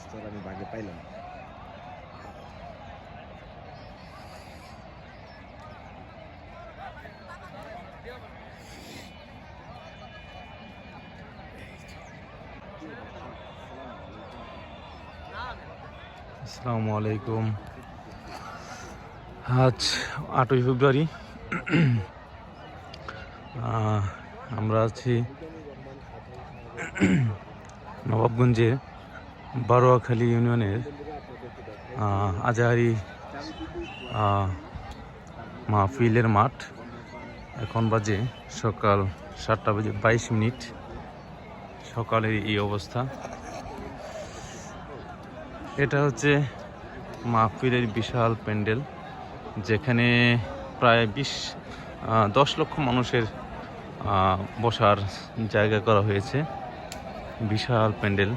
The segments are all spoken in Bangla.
স্তর আমি ভাগে পাইলাম। আসসালামু আলাইকুম। আজ 8ই ফেব্রুয়ারি। আমরা আছি নবাবগঞ্জে বারোয়াখালী ইউনিয়নের আজাহারি মাহফিলের মাঠ। এখন বাজে সকাল 7:22। সকালের এই অবস্থা। এটা হচ্ছে মাহফিলের বিশাল প্যান্ডেল, যেখানে প্রায় 10 লক্ষ মানুষের বসার জায়গা করা হয়েছে। বিশাল প্যান্ডেল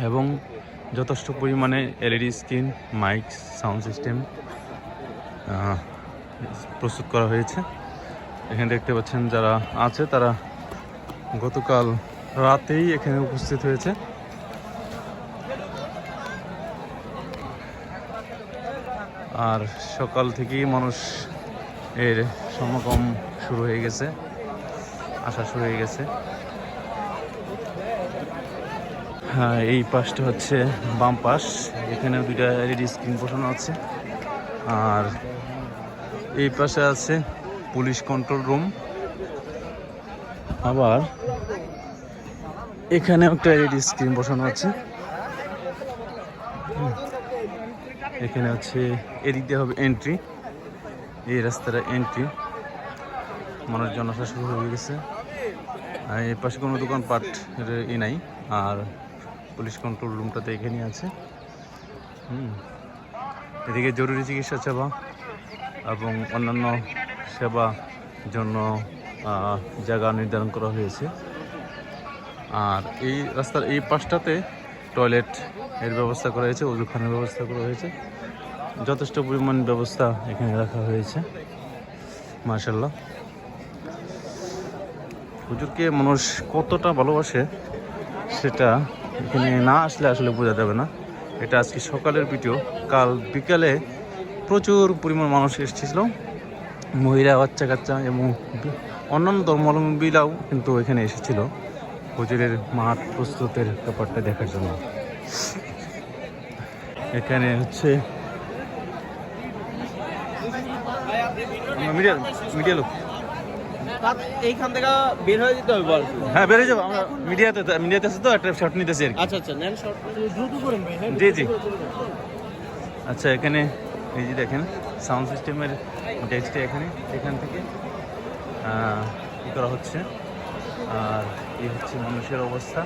এবং যথেষ্ট পরিমাণে LED screen, mic, sound system প্রস্তুত করা হয়েছে। এখানে দেখতে পাচ্ছেন যারা আছে তারা গতকাল রাতেই এখানে উপস্থিত হয়েছে। আর সকাল থেকেই মানুষ এর সমাগম শুরু হয়ে গেছে, আসা শুরু হয়ে গেছে। হ্যাঁ, এই পাশটা হচ্ছে বাম পাশ। এখানে দুইটা এলইডি স্ক্রিন বসানো আছে। আর এই পাশে আছে পুলিশ কন্ট্রোল রুম। আবার এখানে একটা এলইডি স্ক্রিন বসানো আছে। এখানে হচ্ছে এদিক দিয়ে হবে এন্ট্রি, এই রাস্তাটা এন্ট্রি। মানুষজন আসা শুরু হয়ে গেছে। আর এই পাশে কোনো দোকানপাট নাই। আর পুলিশ কন্ট্রোল রুমটাতে এখানেই আছে। এদিকে জরুরি চিকিৎসা সেবা এবং অন্যান্য সেবা জন্য জায়গা নির্ধারণ করা হয়েছে। আর এই রাস্তার এই পাশটাতে টয়লেট এর ব্যবস্থা করা হয়েছে, ওজুখানার ব্যবস্থা করা হয়েছে। যথেষ্ট পরিমাণ ব্যবস্থা এখানে রাখা হয়েছে। মাশাআল্লাহ, হুজুরকে মানুষ কতটা ভালোবাসে সেটা এখানে না আসলে আসলে বোঝা যাবে না। এটা আজকে সকালের ভিডিও। কাল বিকালে প্রচুর পরিমাণ মানুষ এসেছিল, মহিলা, বাচ্চা কাচ্চা এবং অন্যান্য ধর্মাবলম্বীরাও কিন্তু এখানে এসেছিল হুজুরের মাঠ প্রস্তুতের ব্যাপারটা দেখার জন্য। এখানে হচ্ছে মিডিয়া লোক এইখান থেকে বের হয়ে যেতে হবে। হ্যাঁ, বেরিয়ে যাবো আমরা। মিডিয়াতে আছে তো, একটা শট নিতেছি আর কি। আচ্ছা আচ্ছা, নেন শর্ট দ্রুত করেন ভাই। জি জি। আচ্ছা, এখানে এই যে দেখেন সাউন্ড সিস্টেমের ডেস্কটা এখান থেকে কী করা হচ্ছে। আর এই হচ্ছে মানুষের অবস্থা।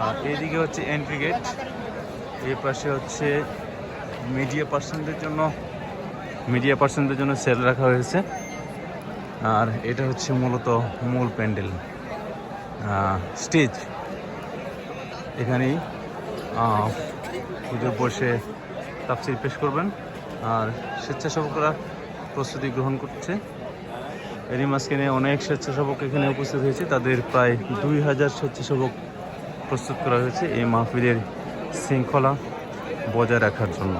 আর এইদিকে হচ্ছে এন্ট্রি গেট। এই পাশে হচ্ছে মিডিয়া পার্সনদের জন্য সেল রাখা হয়েছে। আর এটা হচ্ছে মূলত মূল প্যান্ডেল স্টেজ। এখানেই হুজুর বসে তাফসীর পেশ করবেন। আর স্বেচ্ছাসেবকরা প্রস্তুতি গ্রহণ করছে। এরই মাঝখানে অনেক স্বেচ্ছাসেবক এখানে উপস্থিত হয়েছে। তাদের প্রায় 2000 স্বেচ্ছাসেবক প্রস্তুত করা হয়েছে এই মাহফিলের শৃঙ্খলা বজায় রাখার জন্য।